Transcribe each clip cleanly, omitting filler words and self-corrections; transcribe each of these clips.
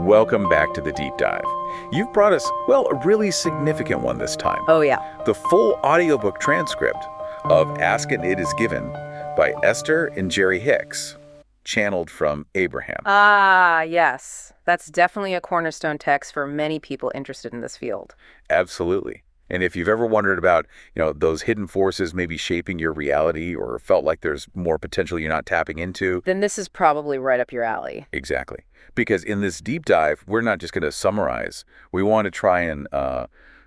Welcome back to the deep dive. You've brought us, well, a really significant one this time. Oh, yeah. The full audiobook transcript of Ask and It Is Given by Esther and Jerry Hicks, channeled from Abraham. Ah, yes. That's definitely a cornerstone text for many people interested in this field. Absolutely. And if you've ever wondered about, those hidden forces maybe shaping your reality or felt like there's more potential you're not tapping into, Then this is probably right up your alley. Exactly. Because in this deep dive, we're not just going to summarize. We want to try and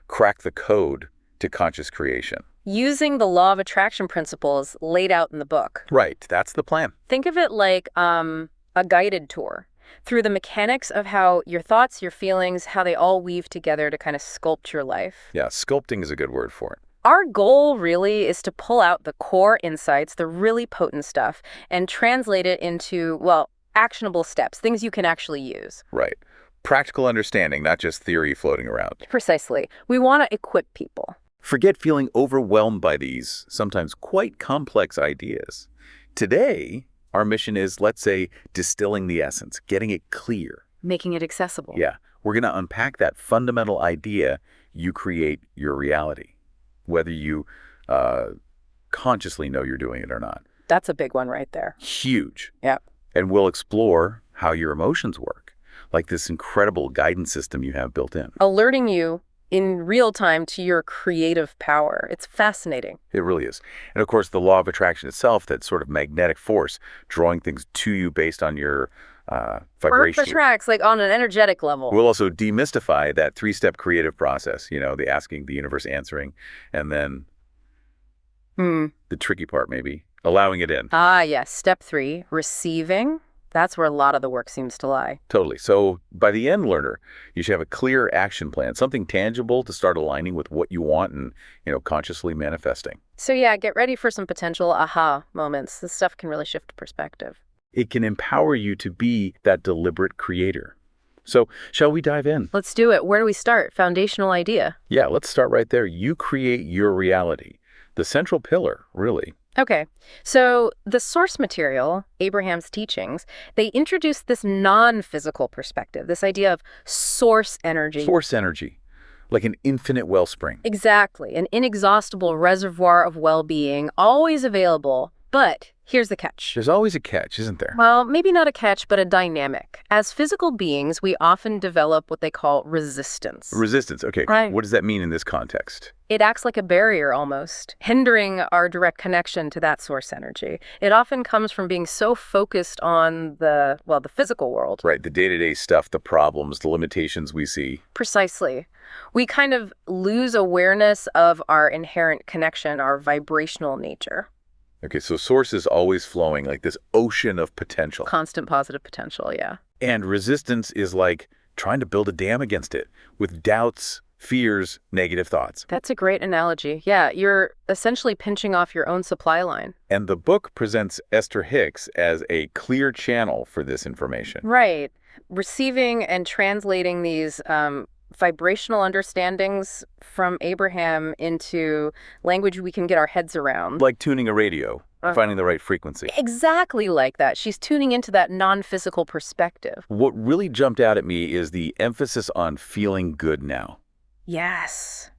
crack the code to conscious creation. Using the law of attraction principles laid out in the book. Right. That's the plan. Think of it like a guided tour through the mechanics of how your thoughts, your feelings, how they all weave together to kind of sculpt your life. Yeah, sculpting is a good word for it. Our goal really is to pull out the core insights, the really potent stuff, and translate it into, well, actionable steps, things you can actually use. Right. Practical understanding, not just theory floating around. Precisely. We want to equip people. Forget feeling overwhelmed by these, sometimes quite complex ideas. Today, our mission is, let's say, distilling the essence, getting it clear. Making it accessible. Yeah. We're going to unpack that fundamental idea: you create your reality, whether you consciously know you're doing it or not. That's a big one right there. Huge. Yep. And we'll explore how your emotions work, like this incredible guidance system you have built in. Alerting you in real time to your creative power. It's fascinating. It really is. And of course, the law of attraction itself, that sort of magnetic force, drawing things to you based on your vibration. Earth attracts, like on an energetic level. We'll also demystify that three-step creative process, the asking, the universe answering, and then the tricky part maybe, allowing it in. Ah, yes. Step 3, receiving. That's where a lot of the work seems to lie. Totally. So by the end, learner, you should have a clear action plan, something tangible to start aligning with what you want and, consciously manifesting. So yeah, get ready for some potential aha moments. This stuff can really shift perspective. It can empower you to be that deliberate creator. So shall we dive in? Let's do it. Where do we start? Foundational idea. Yeah, let's start right there. You create your reality. The central pillar, really. Okay, so the source material, Abraham's teachings, they introduced this non-physical perspective, this idea of source energy. Source energy, like an infinite wellspring. Exactly, an inexhaustible reservoir of well-being, always available. But here's the catch. There's always a catch, isn't there? Well, maybe not a catch, but a dynamic. As physical beings, we often develop what they call resistance. Resistance, okay. Right. What does that mean in this context? It acts like a barrier almost, hindering our direct connection to that source energy. It often comes from being so focused on the physical world. Right, the day-to-day stuff, the problems, the limitations we see. Precisely. We kind of lose awareness of our inherent connection, our vibrational nature. Okay, so source is always flowing, like this ocean of potential. Constant positive potential, yeah. And resistance is like trying to build a dam against it with doubts, fears, negative thoughts. That's a great analogy. Yeah, you're essentially pinching off your own supply line. And the book presents Esther Hicks as a clear channel for this information. Right. Receiving and translating these vibrational understandings from Abraham into language we can get our heads around. Like tuning a radio, finding the right frequency. Exactly like that. She's tuning into that non-physical perspective. What really jumped out at me is the emphasis on feeling good now. Yes.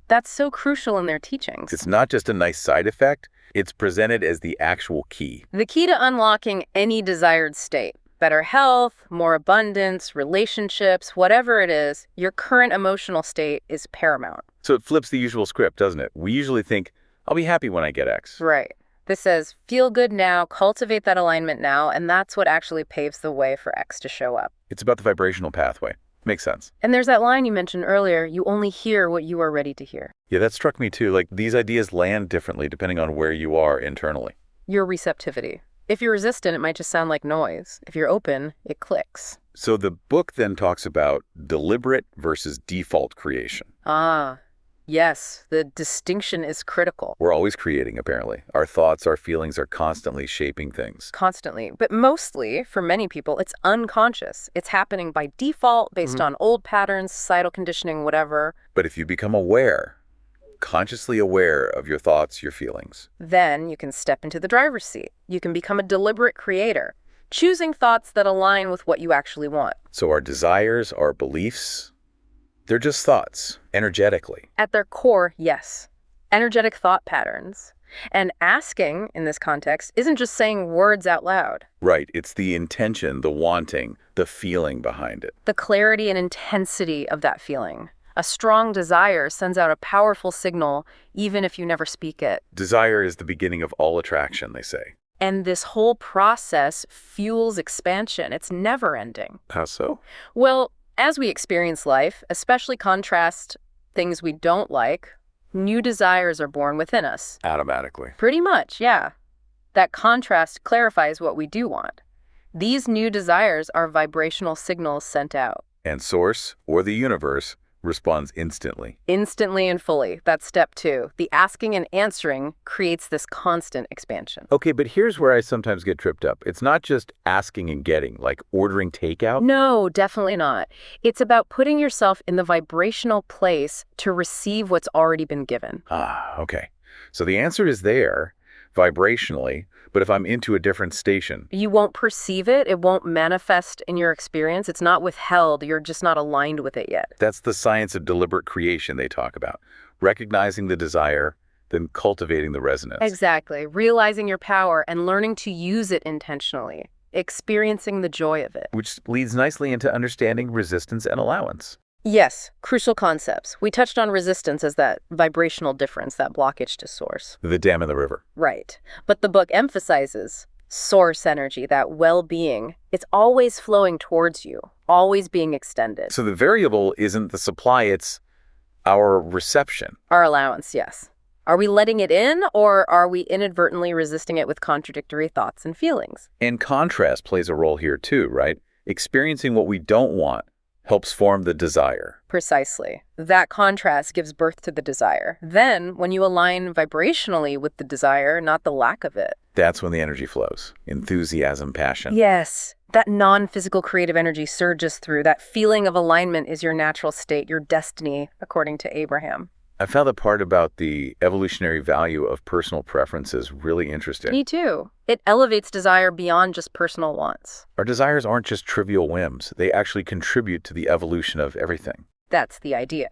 That's so crucial in their teachings. It's not just a nice side effect. It's presented as the actual key. The key to unlocking any desired state. Better health, more abundance, relationships, whatever it is, your current emotional state is paramount. So it flips the usual script, doesn't it? We usually think, I'll be happy when I get X. Right. This says, feel good now, cultivate that alignment now, and that's what actually paves the way for X to show up. It's about the vibrational pathway. Makes sense. And there's that line you mentioned earlier, you only hear what you are ready to hear. Yeah, that struck me too. Like, these ideas land differently depending on where you are internally. Your receptivity. If you're resistant, it might just sound like noise. If you're open, it clicks. So the book then talks about deliberate versus default creation. Ah, yes. The distinction is critical. We're always creating, apparently. Our thoughts, our feelings are constantly shaping things. Constantly. But mostly, for many people, it's unconscious. It's happening by default, based on old patterns, societal conditioning, whatever. But if you become aware, consciously aware of your thoughts, your feelings, then you can step into the driver's seat. You can become a deliberate creator. choosing thoughts that align with what you actually want. So our desires, our beliefs, they're just thoughts, energetically. At their core, yes. Energetic thought patterns. And asking, in this context, isn't just saying words out loud. Right, it's the intention, the wanting, the feeling behind it. The clarity and intensity of that feeling. A strong desire sends out a powerful signal, even if you never speak it. Desire is the beginning of all attraction, they say. And this whole process fuels expansion. It's never ending. How so? Well, as we experience life, especially contrast things we don't like, new desires are born within us. Automatically. Pretty much, yeah. That contrast clarifies what we do want. These new desires are vibrational signals sent out. And source, or the universe, responds instantly. Instantly and fully. That's step 2. The asking and answering creates this constant expansion. Okay, but here's where I sometimes get tripped up. It's not just asking and getting, like ordering takeout. No, definitely not. It's about putting yourself in the vibrational place to receive what's already been given. Ah, okay. So the answer is there, vibrationally, but if I'm into a different station. You won't perceive it. It won't manifest in your experience. It's not withheld. You're just not aligned with it yet. That's the science of deliberate creation they talk about. Recognizing the desire, then cultivating the resonance. Exactly. Realizing your power and learning to use it intentionally. Experiencing the joy of it. Which leads nicely into understanding resistance and allowance. Yes, crucial concepts. We touched on resistance as that vibrational difference, that blockage to source. The dam in the river. Right. But the book emphasizes source energy, that well-being. It's always flowing towards you, always being extended. So the variable isn't the supply, it's our reception. Our allowance, yes. Are we letting it in, or are we inadvertently resisting it with contradictory thoughts and feelings? And contrast plays a role here too, right? Experiencing what we don't want helps form the desire. Precisely. That contrast gives birth to the desire. Then, when you align vibrationally with the desire, not the lack of it. That's when the energy flows. Enthusiasm, passion. Yes. That non-physical creative energy surges through. That feeling of alignment is your natural state, your destiny, according to Abraham. I found the part about the evolutionary value of personal preferences really interesting. Me too. It elevates desire beyond just personal wants. Our desires aren't just trivial whims. They actually contribute to the evolution of everything. That's the idea.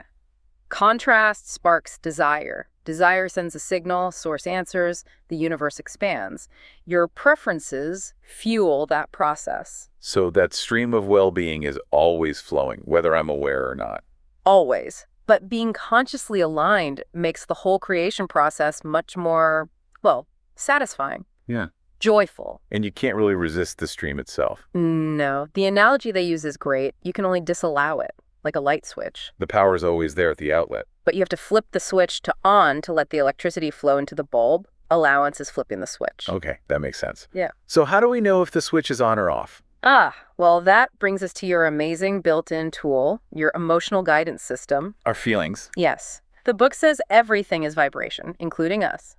Contrast sparks desire. Desire sends a signal, source answers, the universe expands. Your preferences fuel that process. So that stream of well-being is always flowing, whether I'm aware or not. Always. But being consciously aligned makes the whole creation process much more, well, satisfying. Yeah. Joyful. And you can't really resist the stream itself. No. The analogy they use is great. You can only disallow it, like a light switch. The power is always there at the outlet. But you have to flip the switch to on to let the electricity flow into the bulb. Allowance is flipping the switch. Okay, that makes sense. Yeah. So how do we know if the switch is on or off? Well, that brings us to your amazing built-in tool, your emotional guidance system. Our feelings. Yes. The book says everything is vibration, including us.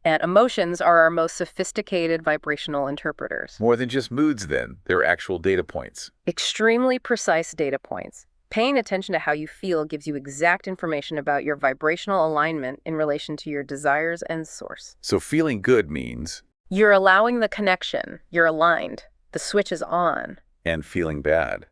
And emotions are our most sophisticated vibrational interpreters. More than just moods, then. They're actual data points. Extremely precise data points. Paying attention to how you feel gives you exact information about your vibrational alignment in relation to your desires and source. So feeling good means... You're allowing the connection. You're aligned. The switch is on. And feeling bad.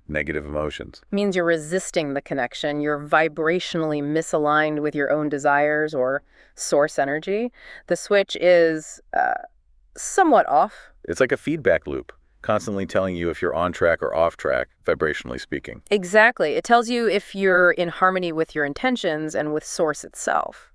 Negative emotions. Means you're resisting the connection. You're vibrationally misaligned with your own desires or source energy. The switch is somewhat off. It's like a feedback loop, constantly telling you if you're on track or off track, vibrationally speaking. Exactly. It tells you if you're in harmony with your intentions and with source itself.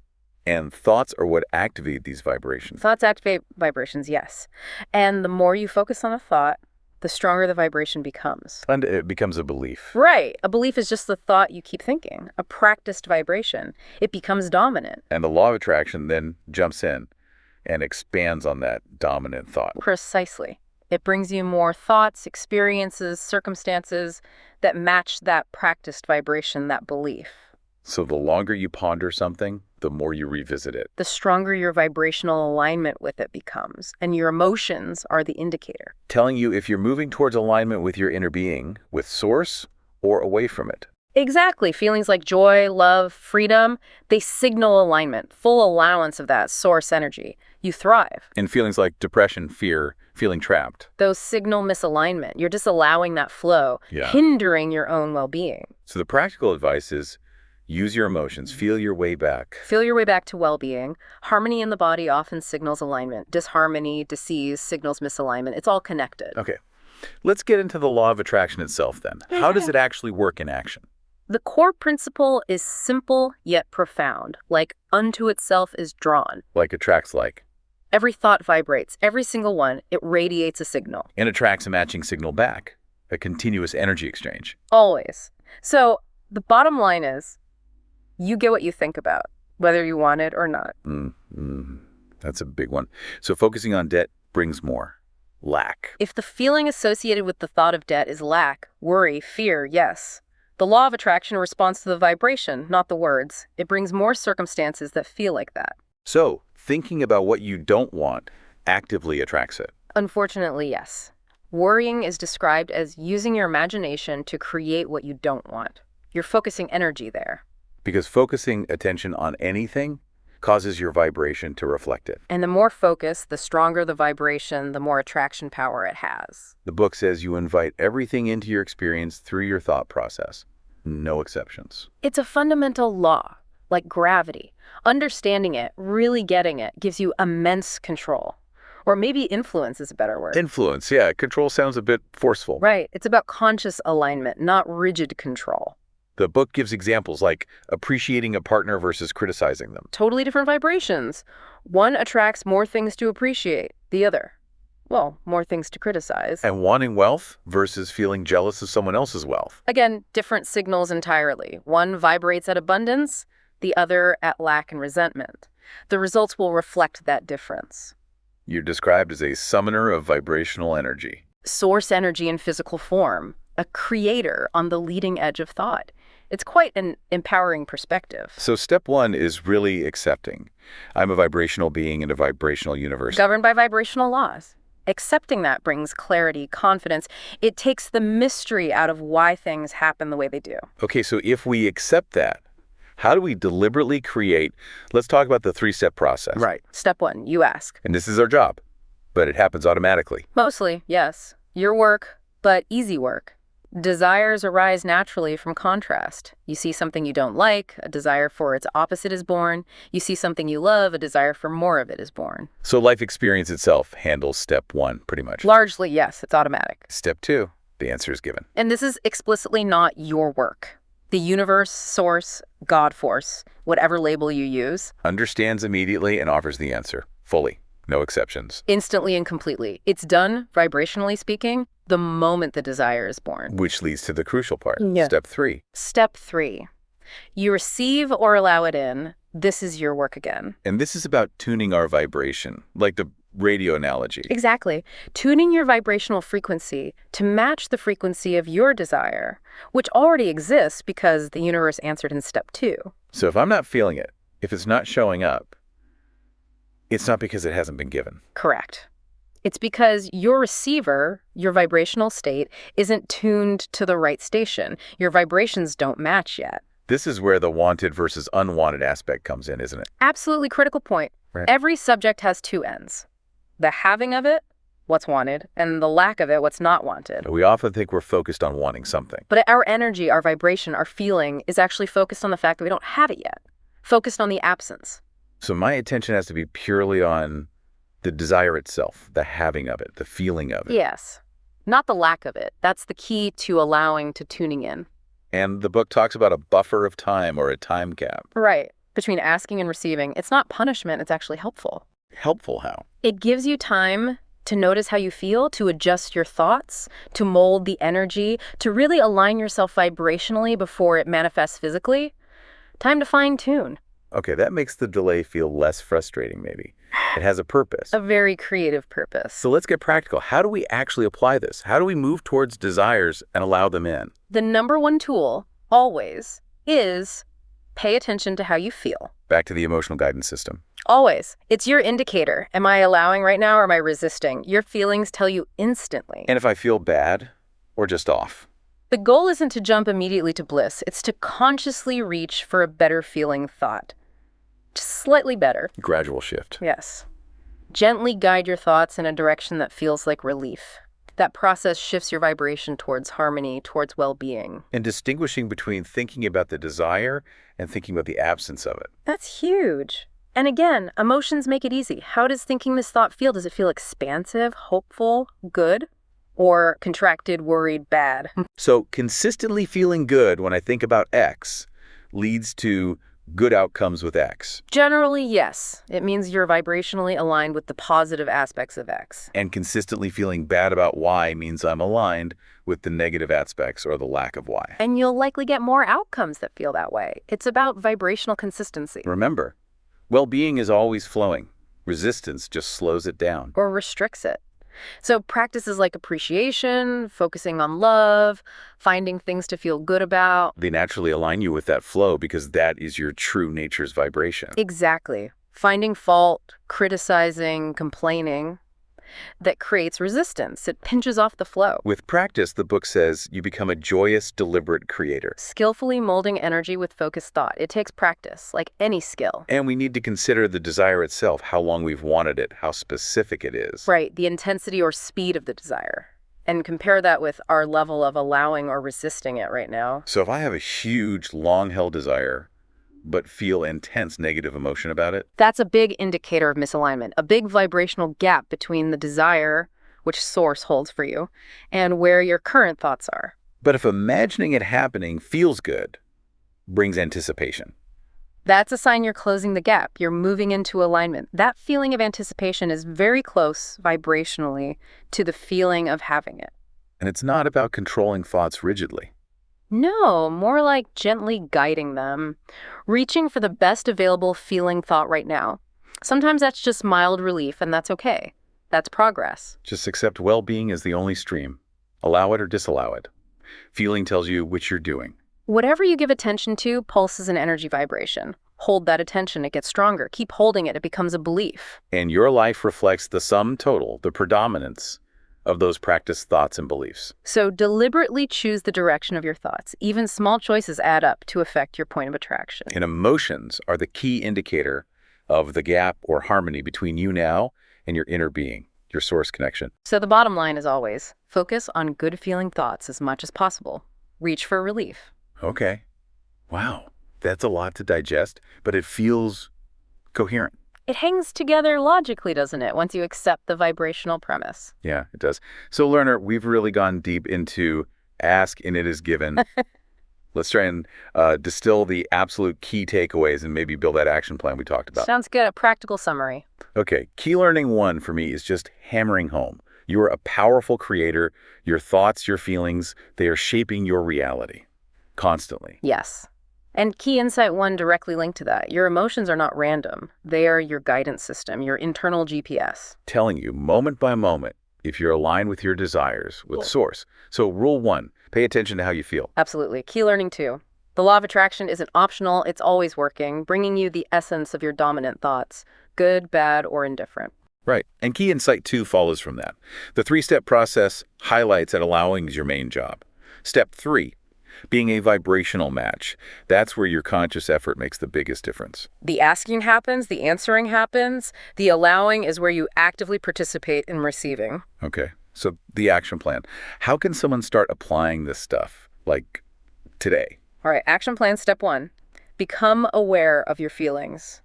And thoughts are what activate these vibrations. Thoughts activate vibrations, yes. And the more you focus on a thought, the stronger the vibration becomes. And it becomes a belief. Right. A belief is just the thought you keep thinking, a practiced vibration. It becomes dominant. And the law of attraction then jumps in and expands on that dominant thought. Precisely. It brings you more thoughts, experiences, circumstances that match that practiced vibration, that belief. So the longer you ponder something, the more you revisit it. The stronger your vibrational alignment with it becomes, and your emotions are the indicator. Telling you if you're moving towards alignment with your inner being, with source, or away from it. Exactly. Feelings like joy, love, freedom, they signal alignment, full allowance of that source energy. You thrive. And feelings like depression, fear, feeling trapped. Those signal misalignment. You're disallowing that flow, Yeah. hindering your own well-being. So the practical advice is use your emotions, feel your way back. Feel your way back to well-being. Harmony in the body often signals alignment. Disharmony, disease, signals misalignment. It's all connected. Okay. Let's get into the law of attraction itself then. How does it actually work in action? The core principle is simple yet profound, like unto itself is drawn. Like attracts like. Every thought vibrates, every single one, it radiates a signal. And attracts a matching signal back. A continuous energy exchange. Always. So the bottom line is, you get what you think about, whether you want it or not. That's a big one. So focusing on debt brings more. Lack. If the feeling associated with the thought of debt is lack, worry, fear, yes. The law of attraction responds to the vibration, not the words. It brings more circumstances that feel like that. So thinking about what you don't want actively attracts it. Unfortunately, yes. Worrying is described as using your imagination to create what you don't want. You're focusing energy there. Because focusing attention on anything causes your vibration to reflect it. And the more focus, the stronger the vibration, the more attraction power it has. The book says you invite everything into your experience through your thought process. No exceptions. It's a fundamental law, like gravity. Understanding it, really getting it, gives you immense control. Or maybe influence is a better word. Influence, yeah. Control sounds a bit forceful. Right. It's about conscious alignment, not rigid control. The book gives examples like appreciating a partner versus criticizing them. Totally different vibrations. One attracts more things to appreciate, the other, well, more things to criticize. And wanting wealth versus feeling jealous of someone else's wealth. Again, different signals entirely. One vibrates at abundance, the other at lack and resentment. The results will reflect that difference. You're described as a summoner of vibrational energy. Source energy in physical form, a creator on the leading edge of thought. It's quite an empowering perspective. So step one is really accepting. I'm a vibrational being in a vibrational universe. Governed by vibrational laws. Accepting that brings clarity, confidence. It takes the mystery out of why things happen the way they do. Okay, so if we accept that, how do we deliberately create? Let's talk about the three-step process. Right. Step one, you ask. And this is our job, but it happens automatically. Mostly, yes. Your work, but easy work. Desires arise naturally from contrast. You see something you don't like, a desire for its opposite is born. You see something you love, a desire for more of it is born. So life experience itself handles step one, pretty much. Largely, yes, it's automatic. Step two, the answer is given. And this is explicitly not your work. The universe, source, God force, whatever label you use, Understands immediately and offers the answer, fully, no exceptions. instantly and completely. It's done, vibrationally speaking, the moment the desire is born. Which leads to the crucial part, Yeah. step three. Step three, you receive or allow it in. This is your work again. And this is about tuning our vibration, like the radio analogy. Exactly. Tuning your vibrational frequency to match the frequency of your desire, which already exists because the universe answered in step two. So if I'm not feeling it, if it's not showing up, it's not because it hasn't been given. Correct. It's because your receiver, your vibrational state, isn't tuned to the right station. Your vibrations don't match yet. This is where the wanted versus unwanted aspect comes in, isn't it? Absolutely critical point. Right. Every subject has two ends. The having of it, what's wanted, and the lack of it, what's not wanted. We often think we're focused on wanting something. But our energy, our vibration, our feeling is actually focused on the fact that we don't have it yet. Focused on the absence. So my attention has to be purely on the desire itself, the having of it, the feeling of it. Yes. Not the lack of it. That's the key to allowing, to tuning in. And the book talks about a buffer of time or a time gap. Right. Between asking and receiving. It's not punishment, it's actually helpful. Helpful how? It gives you time to notice how you feel, to adjust your thoughts, to mold the energy, to really align yourself vibrationally before it manifests physically. Time to fine-tune. Okay, that makes the delay feel less frustrating, maybe. It has a purpose. A very creative purpose. So let's get practical. How do we actually apply this? How do we move towards desires and allow them in? The number one tool, always, is pay attention to how you feel. Back to the emotional guidance system. Always. It's your indicator. Am I allowing right now or am I resisting? Your feelings tell you instantly. And if I feel bad or just off? The goal isn't to jump immediately to bliss. It's to consciously reach for a better feeling thought. Just slightly better. Gradual shift. Yes. Gently guide your thoughts in a direction that feels like relief. That process shifts your vibration towards harmony, towards well-being. And distinguishing between thinking about the desire and thinking about the absence of it. That's huge. And again, emotions make it easy. How does thinking this thought feel? Does it feel expansive, hopeful, good? Or contracted, worried, bad? So consistently feeling good when I think about X leads to good outcomes with X. Generally, yes. It means you're vibrationally aligned with the positive aspects of X. And consistently feeling bad about Y means I'm aligned with the negative aspects or the lack of Y. And you'll likely get more outcomes that feel that way. It's about vibrational consistency. Remember, well-being is always flowing. Resistance just slows it down. Or restricts it. So practices like appreciation, focusing on love, finding things to feel good about. They naturally align you with that flow because that is your true nature's vibration. Exactly. Finding fault, criticizing, complaining, that creates resistance. It pinches off the flow. With practice, the book says, you become a joyous, deliberate creator. Skillfully molding energy with focused thought. It takes practice, like any skill. And we need to consider the desire itself, how long we've wanted it, how specific it is. Right, the intensity or speed of the desire. And compare that with our level of allowing or resisting it right now. So if I have a huge, long-held desire, but feel intense negative emotion about it, that's a big indicator of misalignment, a big vibrational gap between the desire, which source holds for you, and where your current thoughts are. But if imagining it happening feels good, brings anticipation. That's a sign you're closing the gap. You're moving into alignment. That feeling of anticipation is very close vibrationally to the feeling of having it. And it's not about controlling thoughts rigidly. No, more like gently guiding them, reaching for the best available feeling thought right now. Sometimes that's just mild relief, and that's okay. That's progress. Just accept well-being as the only stream. Allow it or disallow it. Feeling tells you which you're doing. Whatever you give attention to pulses an energy vibration. Hold that attention, it gets stronger. Keep holding it, it becomes a belief. And your life reflects the sum total, the predominance of those practiced thoughts and beliefs. So deliberately choose the direction of your thoughts. Even small choices add up to affect your point of attraction. And emotions are the key indicator of the gap or harmony between you now and your inner being, your source connection. So the bottom line is always, focus on good feeling thoughts as much as possible. Reach for relief. Okay. Wow. That's a lot to digest, but it feels coherent. It hangs together logically, doesn't it, once you accept the vibrational premise? Yeah, it does. So, learner, we've really gone deep into ask and it is given. Let's try and distill the absolute key takeaways and maybe build that action plan we talked about. Sounds good. A practical summary. Okay, key learning 1 for me is just hammering home. You are a powerful creator. Your thoughts, your feelings, they are shaping your reality constantly. Yes. And key insight 1 directly linked to that. Your emotions are not random. They are your guidance system, your internal GPS. Telling you moment by moment if you're aligned with your desires, with source. So rule 1, pay attention to how you feel. Absolutely. Key learning 2. The law of attraction isn't optional. It's always working, bringing you the essence of your dominant thoughts, good, bad, or indifferent. Right. And key insight 2 follows from that. The 3-step process highlights that allowing is your main job. Step 3, being a vibrational match. That's where your conscious effort makes the biggest difference. The asking happens, the answering happens, the allowing is where you actively participate in receiving. Okay, so the action plan. How can someone start applying this stuff, like today? All right, action plan step 1. Become aware of your feelings.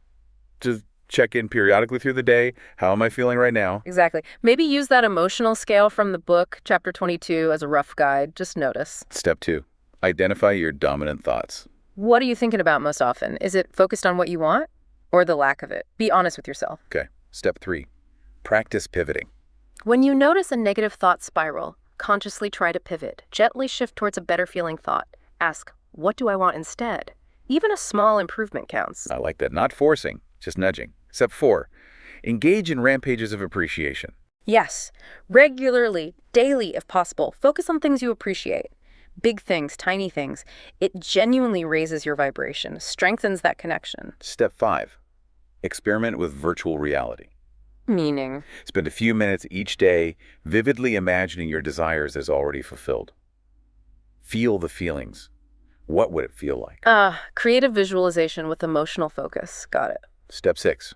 Just check in periodically through the day. How am I feeling right now? Exactly. Maybe use that emotional scale from the book, chapter 22, as a rough guide. Just notice. Step 2. Identify your dominant thoughts. What are you thinking about most often? Is it focused on what you want or the lack of it? Be honest with yourself. Okay. Step 3. Practice pivoting. When you notice a negative thought spiral, consciously try to pivot. Gently shift towards a better feeling thought. Ask, what do I want instead? Even a small improvement counts. I like that. Not forcing, just nudging. Step 4. Engage in rampages of appreciation. Yes. Regularly, daily if possible. Focus on things you appreciate. Big things, tiny things. It genuinely raises your vibration, strengthens that connection. Step 5. Experiment with virtual reality. Meaning? Spend a few minutes each day vividly imagining your desires as already fulfilled. Feel the feelings. What would it feel like? Creative visualization with emotional focus. Got it. Step 6.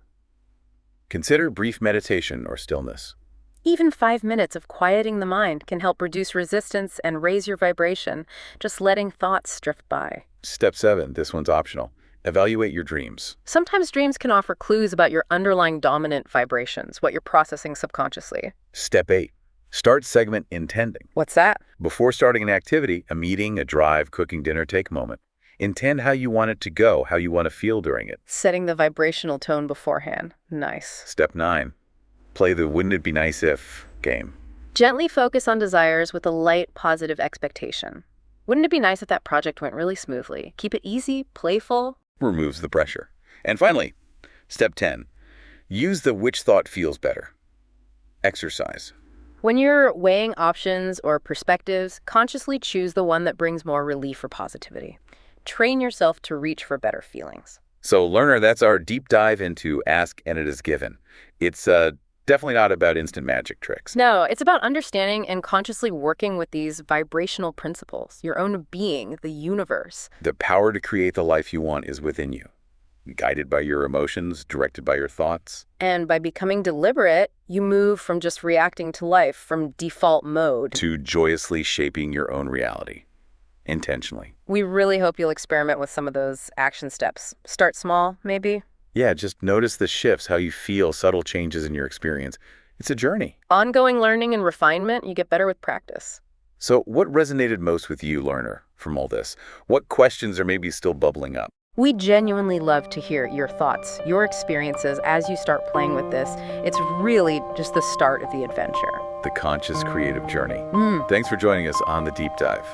Consider brief meditation or stillness. Even 5 minutes of quieting the mind can help reduce resistance and raise your vibration, just letting thoughts drift by. Step 7. This one's optional. Evaluate your dreams. Sometimes dreams can offer clues about your underlying dominant vibrations, what you're processing subconsciously. Step 8. Start segment intending. What's that? Before starting an activity, a meeting, a drive, cooking dinner, take a moment. Intend how you want it to go, how you want to feel during it. Setting the vibrational tone beforehand. Nice. Step 9. Play the wouldn't it be nice if game. Gently focus on desires with a light, positive expectation. Wouldn't it be nice if that project went really smoothly? Keep it easy, playful. Removes the pressure. And finally, step 10. Use the which thought feels better. Exercise. When you're weighing options or perspectives, consciously choose the one that brings more relief or positivity. Train yourself to reach for better feelings. So, learner, that's our deep dive into Ask and It Is Given. It's definitely not about instant magic tricks. No, it's about understanding and consciously working with these vibrational principles, your own being, the universe. The power to create the life you want is within you, guided by your emotions, directed by your thoughts. And by becoming deliberate, you move from just reacting to life, from default mode, To joyously shaping your own reality, intentionally. We really hope you'll experiment with some of those action steps. Start small, maybe. Yeah, just notice the shifts, how you feel, subtle changes in your experience. It's a journey. Ongoing learning and refinement, you get better with practice. So what resonated most with you, learner, from all this? What questions are maybe still bubbling up? We genuinely love to hear your thoughts, your experiences as you start playing with this. It's really just the start of the adventure. The conscious creative journey. Thanks for joining us on The Deep Dive.